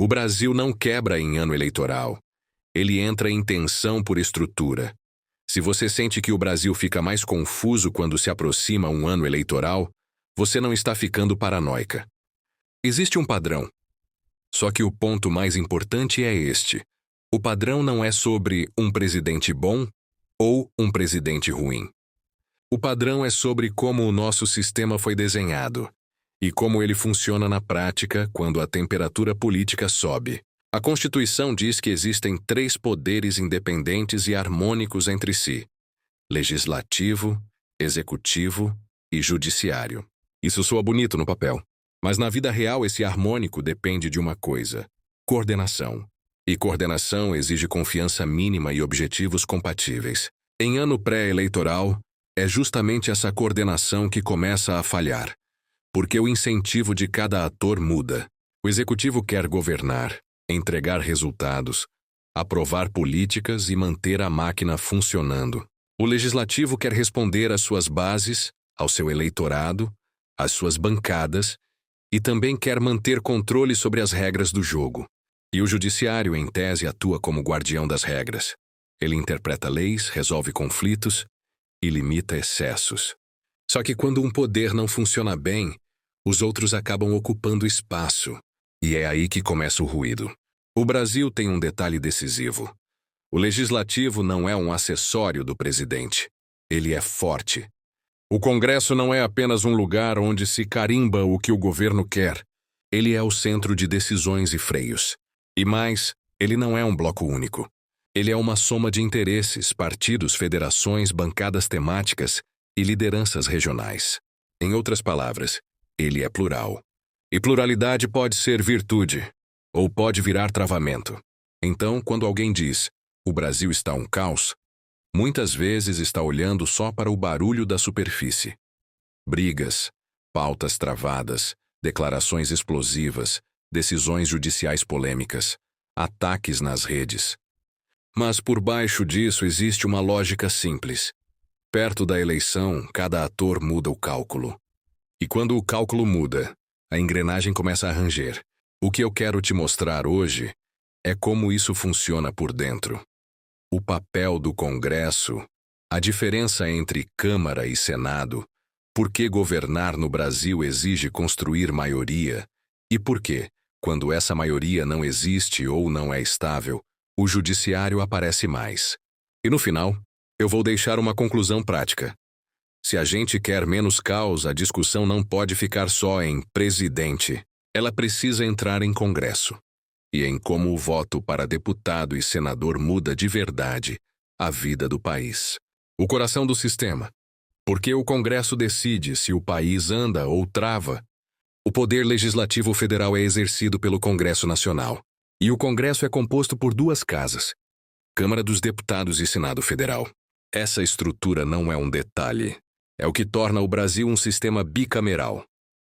O Brasil não quebra em ano eleitoral. Ele entra em tensão por estrutura. Se você sente que o Brasil fica mais confuso quando se aproxima um ano eleitoral, você não está ficando paranoica. Existe um padrão. Só que o ponto mais importante é este. O padrão não é sobre um presidente bom ou um presidente ruim. O padrão é sobre como o nosso sistema foi desenhado e como ele funciona na prática quando a temperatura política sobe. A Constituição diz que existem 3 poderes independentes e harmônicos entre si: legislativo, executivo e judiciário. Isso soa bonito no papel, mas na vida real esse harmônico depende de uma coisa: coordenação. E coordenação exige confiança mínima e objetivos compatíveis. Em ano pré-eleitoral, é justamente essa coordenação que começa a falhar, porque o incentivo de cada ator muda. O executivo quer governar, entregar resultados, aprovar políticas e manter a máquina funcionando. O legislativo quer responder às suas bases, ao seu eleitorado, às suas bancadas e também quer manter controle sobre as regras do jogo. E o judiciário, em tese, atua como guardião das regras. Ele interpreta leis, resolve conflitos e limita excessos. Só que quando um poder não funciona bem, os outros acabam ocupando espaço. E é aí que começa o ruído. O Brasil tem um detalhe decisivo. O legislativo não é um acessório do presidente. Ele é forte. O Congresso não é apenas um lugar onde se carimba o que o governo quer. Ele é o centro de decisões e freios. E mais, ele não é um bloco único. Ele é uma soma de interesses, partidos, federações, bancadas temáticas e lideranças regionais. Em outras palavras, ele é plural. E pluralidade pode ser virtude, ou pode virar travamento. Então, quando alguém diz, o Brasil está um caos, muitas vezes está olhando só para o barulho da superfície. Brigas, pautas travadas, declarações explosivas, decisões judiciais polêmicas, ataques nas redes. Mas por baixo disso existe uma lógica simples. Perto da eleição, cada ator muda o cálculo. E quando o cálculo muda, a engrenagem começa a ranger. O que eu quero te mostrar hoje é como isso funciona por dentro. O papel do Congresso, a diferença entre Câmara e Senado, por que governar no Brasil exige construir maioria e por que, quando essa maioria não existe ou não é estável, o judiciário aparece mais. E no final, eu vou deixar uma conclusão prática. Se a gente quer menos caos, a discussão não pode ficar só em presidente. Ela precisa entrar em Congresso. E em como o voto para deputado e senador muda de verdade a vida do país. O coração do sistema. Porque o Congresso decide se o país anda ou trava. O poder legislativo federal é exercido pelo Congresso Nacional. E o Congresso é composto por 2 casas: Câmara dos Deputados e Senado Federal. Essa estrutura não é um detalhe. É o que torna o Brasil um sistema bicameral.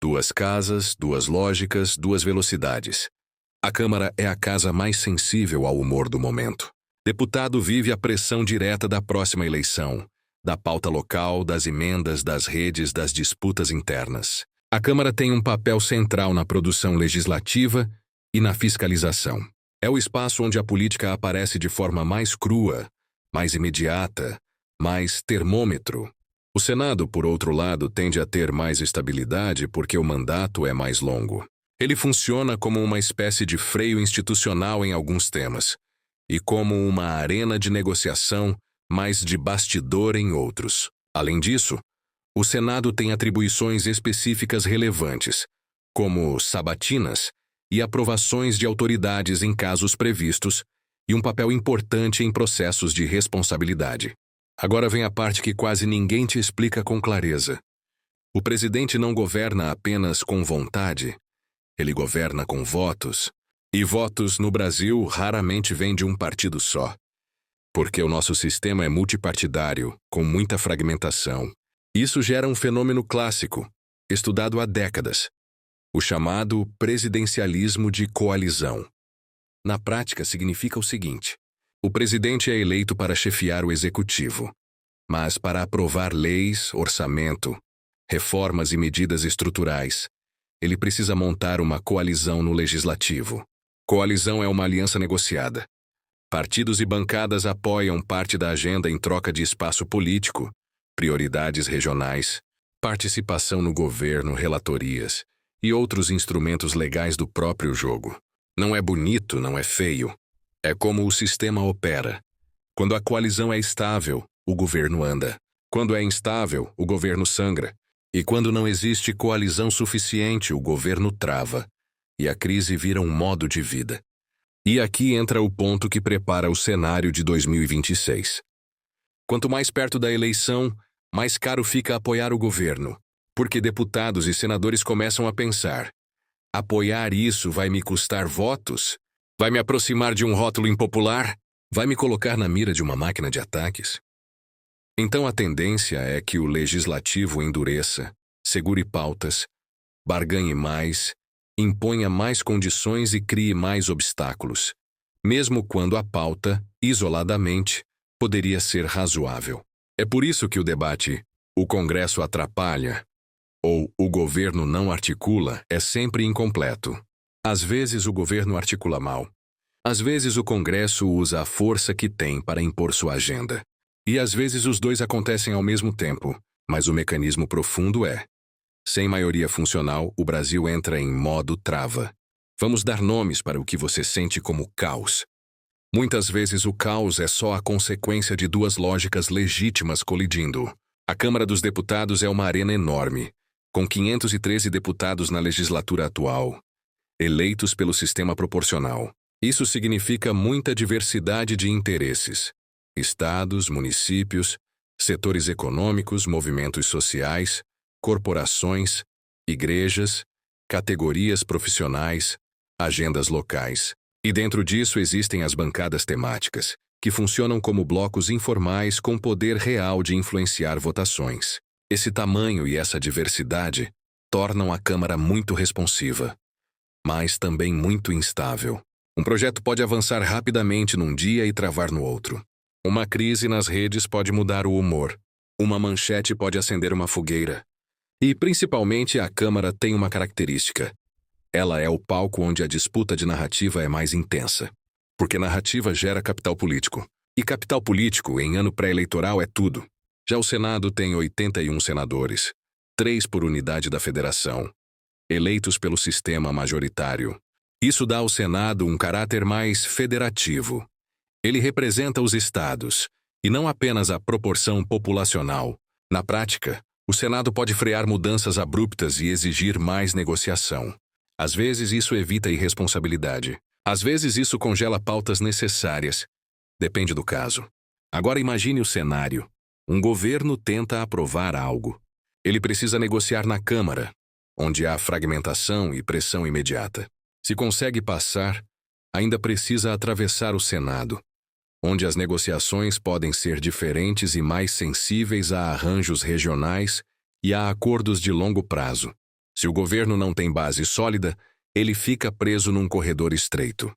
2 casas, 2 lógicas, 2 velocidades. A Câmara é a casa mais sensível ao humor do momento. Deputado vive a pressão direta da próxima eleição, da pauta local, das emendas, das redes, das disputas internas. A Câmara tem um papel central na produção legislativa e na fiscalização. É o espaço onde a política aparece de forma mais crua, mais imediata, mais termômetro. O Senado, por outro lado, tende a ter mais estabilidade porque o mandato é mais longo. Ele funciona como uma espécie de freio institucional em alguns temas, e como uma arena de negociação, mas de bastidor em outros. Além disso, o Senado tem atribuições específicas relevantes, como sabatinas e aprovações de autoridades em casos previstos, e um papel importante em processos de responsabilidade. Agora vem a parte que quase ninguém te explica com clareza. O presidente não governa apenas com vontade, ele governa com votos. E votos no Brasil raramente vêm de um partido só. Porque o nosso sistema é multipartidário, com muita fragmentação. Isso gera um fenômeno clássico, estudado há décadas, o chamado presidencialismo de coalizão. Na prática, significa o seguinte: o presidente é eleito para chefiar o executivo, mas para aprovar leis, orçamento, reformas e medidas estruturais, ele precisa montar uma coalizão no legislativo. Coalizão é uma aliança negociada. Partidos e bancadas apoiam parte da agenda em troca de espaço político, prioridades regionais, participação no governo, relatorias e outros instrumentos legais do próprio jogo. Não é bonito, não é feio. É como o sistema opera. Quando a coalizão é estável, o governo anda. Quando é instável, o governo sangra. E quando não existe coalizão suficiente, o governo trava. E a crise vira um modo de vida. E aqui entra o ponto que prepara o cenário de 2026. Quanto mais perto da eleição, mais caro fica apoiar o governo, porque deputados e senadores começam a pensar: apoiar isso vai me custar votos? Vai me aproximar de um rótulo impopular? Vai me colocar na mira de uma máquina de ataques? Então a tendência é que o legislativo endureça, segure pautas, barganhe mais, imponha mais condições e crie mais obstáculos, mesmo quando a pauta, isoladamente, poderia ser razoável. É por isso que o debate "o Congresso atrapalha" ou "o governo não articula" é sempre incompleto. Às vezes o governo articula mal. Às vezes o Congresso usa a força que tem para impor sua agenda. E às vezes os dois acontecem ao mesmo tempo, mas o mecanismo profundo é: sem maioria funcional, o Brasil entra em modo trava. Vamos dar nomes para o que você sente como caos. Muitas vezes o caos é só a consequência de duas lógicas legítimas colidindo. A Câmara dos Deputados é uma arena enorme, com 513 deputados na legislatura atual, eleitos pelo sistema proporcional. Isso significa muita diversidade de interesses. Estados, municípios, setores econômicos, movimentos sociais, corporações, igrejas, categorias profissionais, agendas locais. E dentro disso existem as bancadas temáticas, que funcionam como blocos informais com poder real de influenciar votações. Esse tamanho e essa diversidade tornam a Câmara muito responsiva, mas também muito instável. Um projeto pode avançar rapidamente num dia e travar no outro. Uma crise nas redes pode mudar o humor. Uma manchete pode acender uma fogueira. E, principalmente, a Câmara tem uma característica. Ela é o palco onde a disputa de narrativa é mais intensa. Porque narrativa gera capital político. E capital político, em ano pré-eleitoral, é tudo. Já o Senado tem 81 senadores, 3 por unidade da federação, eleitos pelo sistema majoritário. Isso dá ao Senado um caráter mais federativo. Ele representa os estados, e não apenas a proporção populacional. Na prática, o Senado pode frear mudanças abruptas e exigir mais negociação. Às vezes isso evita irresponsabilidade. Às vezes isso congela pautas necessárias. Depende do caso. Agora imagine o cenário. Um governo tenta aprovar algo. Ele precisa negociar na Câmara, onde há fragmentação e pressão imediata. Se consegue passar, ainda precisa atravessar o Senado, onde as negociações podem ser diferentes e mais sensíveis a arranjos regionais e a acordos de longo prazo. Se o governo não tem base sólida, ele fica preso num corredor estreito.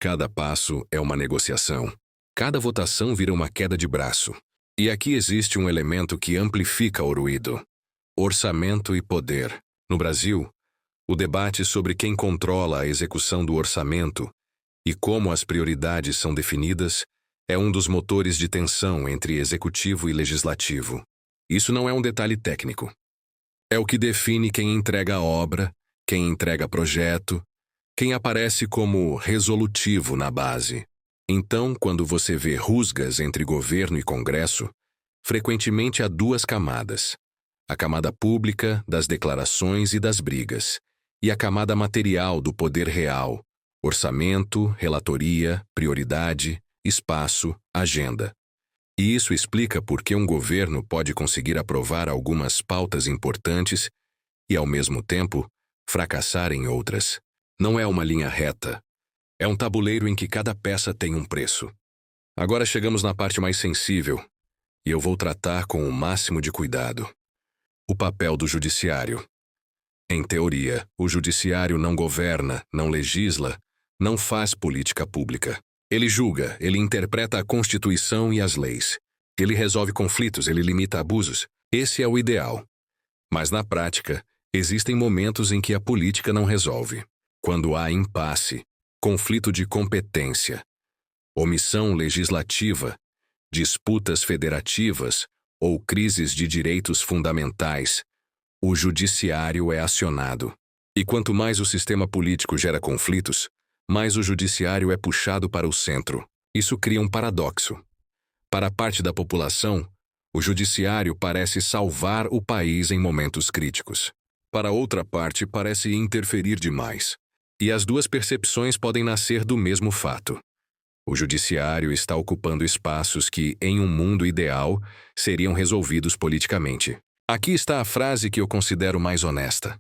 Cada passo é uma negociação. Cada votação vira uma queda de braço. E aqui existe um elemento que amplifica o ruído: orçamento e poder. No Brasil, o debate sobre quem controla a execução do orçamento e como as prioridades são definidas é um dos motores de tensão entre executivo e legislativo. Isso não é um detalhe técnico. É o que define quem entrega a obra, quem entrega projeto, quem aparece como resolutivo na base. Então, quando você vê rusgas entre governo e Congresso, frequentemente há duas camadas: a camada pública, das declarações e das brigas, e a camada material do poder real: orçamento, relatoria, prioridade, espaço, agenda. E isso explica por que um governo pode conseguir aprovar algumas pautas importantes e, ao mesmo tempo, fracassar em outras. Não é uma linha reta. É um tabuleiro em que cada peça tem um preço. Agora chegamos na parte mais sensível, e eu vou tratar com o máximo de cuidado: o papel do judiciário. Em teoria, o judiciário não governa, não legisla, não faz política pública. Ele julga, ele interpreta a Constituição e as leis. Ele resolve conflitos, ele limita abusos. Esse é o ideal. Mas na prática, existem momentos em que a política não resolve. Quando há impasse, conflito de competência, omissão legislativa, disputas federativas ou crises de direitos fundamentais, o judiciário é acionado. E quanto mais o sistema político gera conflitos, mais o judiciário é puxado para o centro. Isso cria um paradoxo. Para parte da população, o judiciário parece salvar o país em momentos críticos. Para outra parte, parece interferir demais. E as duas percepções podem nascer do mesmo fato. O judiciário está ocupando espaços que, em um mundo ideal, seriam resolvidos politicamente. Aqui está a frase que eu considero mais honesta.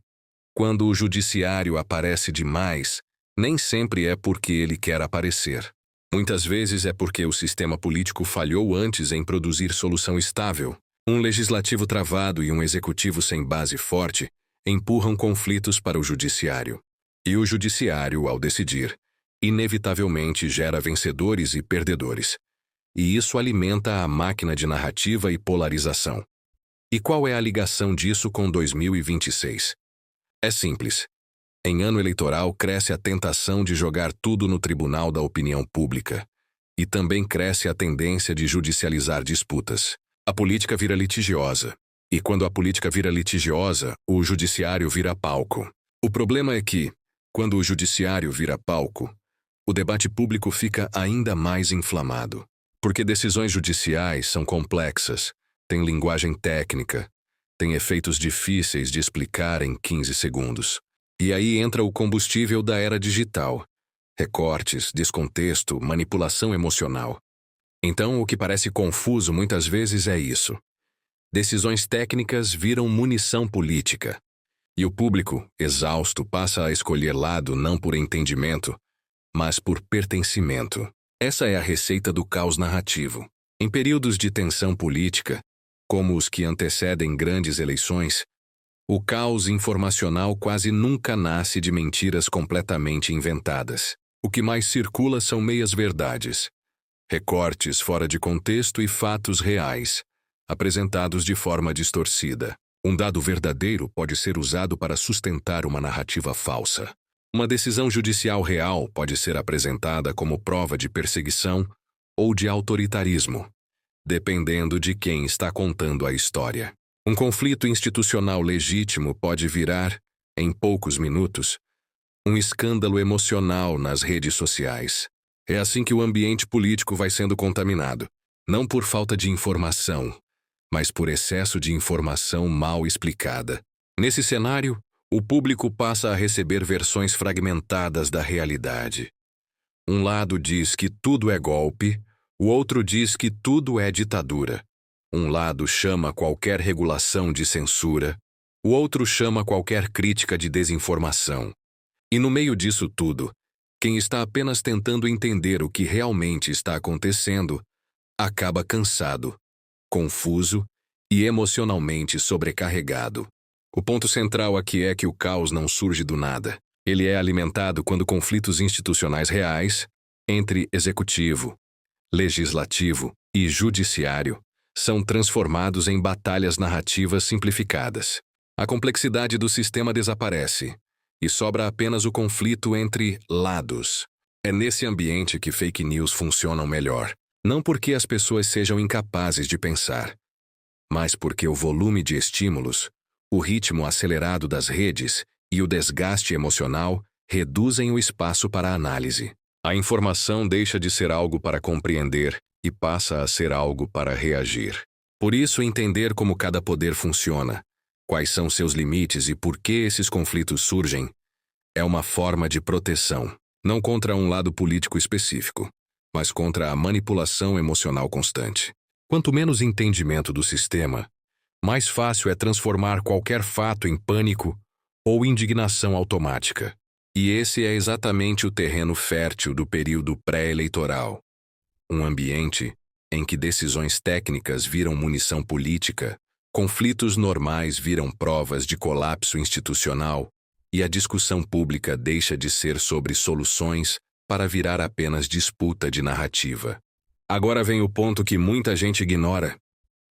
Quando o judiciário aparece demais, nem sempre é porque ele quer aparecer. Muitas vezes é porque o sistema político falhou antes em produzir solução estável. Um legislativo travado e um executivo sem base forte empurram conflitos para o judiciário. E o judiciário, ao decidir, inevitavelmente gera vencedores e perdedores. E isso alimenta a máquina de narrativa e polarização. E qual é a ligação disso com 2026? É simples. Em ano eleitoral cresce a tentação de jogar tudo no tribunal da opinião pública. E também cresce a tendência de judicializar disputas. A política vira litigiosa. E quando a política vira litigiosa, o judiciário vira palco. O problema é que, quando o judiciário vira palco, o debate público fica ainda mais inflamado. Porque decisões judiciais são complexas, têm linguagem técnica, têm efeitos difíceis de explicar em 15 segundos. E aí entra o combustível da era digital. Recortes, descontexto, manipulação emocional. Então, o que parece confuso muitas vezes é isso. Decisões técnicas viram munição política. E o público, exausto, passa a escolher lado não por entendimento, mas por pertencimento. Essa é a receita do caos narrativo. Em períodos de tensão política, como os que antecedem grandes eleições, o caos informacional quase nunca nasce de mentiras completamente inventadas. O que mais circula são meias-verdades, recortes fora de contexto e fatos reais, apresentados de forma distorcida. Um dado verdadeiro pode ser usado para sustentar uma narrativa falsa. Uma decisão judicial real pode ser apresentada como prova de perseguição ou de autoritarismo, dependendo de quem está contando a história. Um conflito institucional legítimo pode virar, em poucos minutos, um escândalo emocional nas redes sociais. É assim que o ambiente político vai sendo contaminado, não por falta de informação, mas por excesso de informação mal explicada. Nesse cenário, o público passa a receber versões fragmentadas da realidade. Um lado diz que tudo é golpe, o outro diz que tudo é ditadura. Um lado chama qualquer regulação de censura, o outro chama qualquer crítica de desinformação. E no meio disso tudo, quem está apenas tentando entender o que realmente está acontecendo, acaba cansado, confuso e emocionalmente sobrecarregado. O ponto central aqui é que o caos não surge do nada. Ele é alimentado quando conflitos institucionais reais, entre executivo, legislativo e judiciário, são transformados em batalhas narrativas simplificadas. A complexidade do sistema desaparece, e sobra apenas o conflito entre lados. É nesse ambiente que fake news funcionam melhor. Não porque as pessoas sejam incapazes de pensar, mas porque o volume de estímulos, o ritmo acelerado das redes e o desgaste emocional reduzem o espaço para a análise. A informação deixa de ser algo para compreender e passa a ser algo para reagir. Por isso, entender como cada poder funciona, quais são seus limites e por que esses conflitos surgem, é uma forma de proteção, não contra um lado político específico, mas contra a manipulação emocional constante. Quanto menos entendimento do sistema, mais fácil é transformar qualquer fato em pânico ou indignação automática. E esse é exatamente o terreno fértil do período pré-eleitoral. Um ambiente em que decisões técnicas viram munição política, conflitos normais viram provas de colapso institucional e a discussão pública deixa de ser sobre soluções para virar apenas disputa de narrativa. Agora vem o ponto que muita gente ignora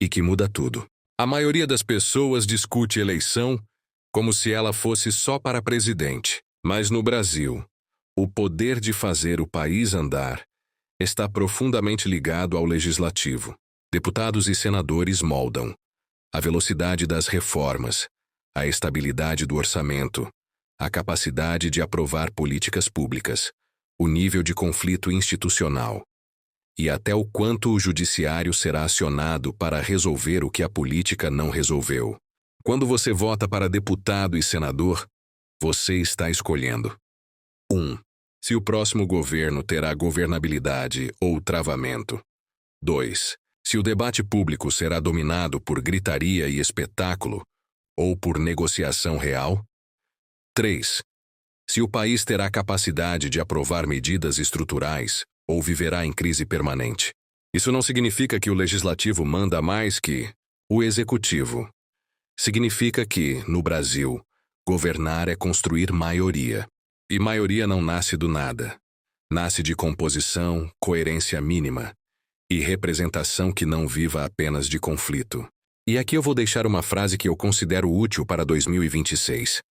e que muda tudo. A maioria das pessoas discute eleição como se ela fosse só para presidente. Mas no Brasil, O poder de fazer o país andar está profundamente ligado ao legislativo. Deputados e senadores moldam a velocidade das reformas, a estabilidade do orçamento, a capacidade de aprovar políticas públicas, o nível de conflito institucional e até o quanto o judiciário será acionado para resolver o que a política não resolveu. Quando você vota para deputado e senador, você está escolhendo 1. Se o próximo governo terá governabilidade ou travamento. 2. Se o debate público será dominado por gritaria e espetáculo ou por negociação real. 3. Se o país terá capacidade de aprovar medidas estruturais ou viverá em crise permanente. Isso não significa que o legislativo manda mais que o executivo. Significa que, no Brasil, governar é construir maioria. E maioria não nasce do nada. Nasce de composição, coerência mínima e representação que não viva apenas de conflito. E aqui eu vou deixar uma frase que eu considero útil para 2026.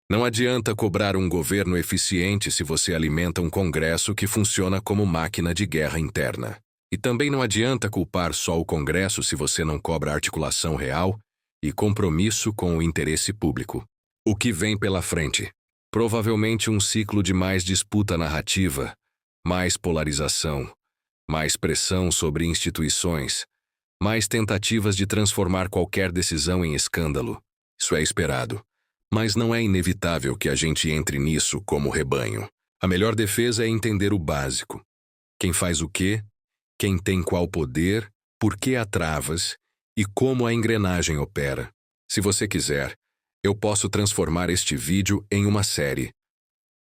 Não adianta cobrar um governo eficiente se você alimenta um Congresso que funciona como máquina de guerra interna. E também não adianta culpar só o Congresso se você não cobra articulação real e compromisso com o interesse público. O que vem pela frente? Provavelmente um ciclo de mais disputa narrativa, mais polarização, mais pressão sobre instituições, mais tentativas de transformar qualquer decisão em escândalo. Isso é esperado. Mas não é inevitável que a gente entre nisso como rebanho. A melhor defesa é entender o básico. Quem faz o quê? Quem tem qual poder? Por que há travas? E como a engrenagem opera? Se você quiser, eu posso transformar este vídeo em uma série.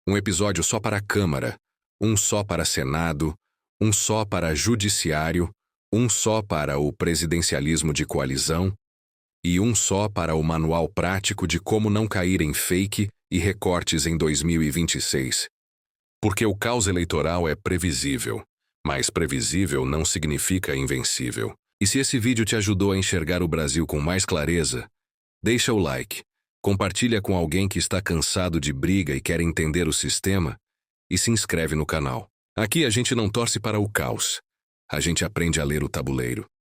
Um episódio só para a Câmara, um só para Senado, um só para Judiciário, um só para o presidencialismo de coalizão, e um só para o manual prático de como não cair em fake e recortes em 2026. Porque o caos eleitoral é previsível, mas previsível não significa invencível. E se esse vídeo te ajudou a enxergar o Brasil com mais clareza, deixa o like, compartilha com alguém que está cansado de briga e quer entender o sistema, e se inscreve no canal. Aqui a gente não torce para o caos, a gente aprende a ler o tabuleiro.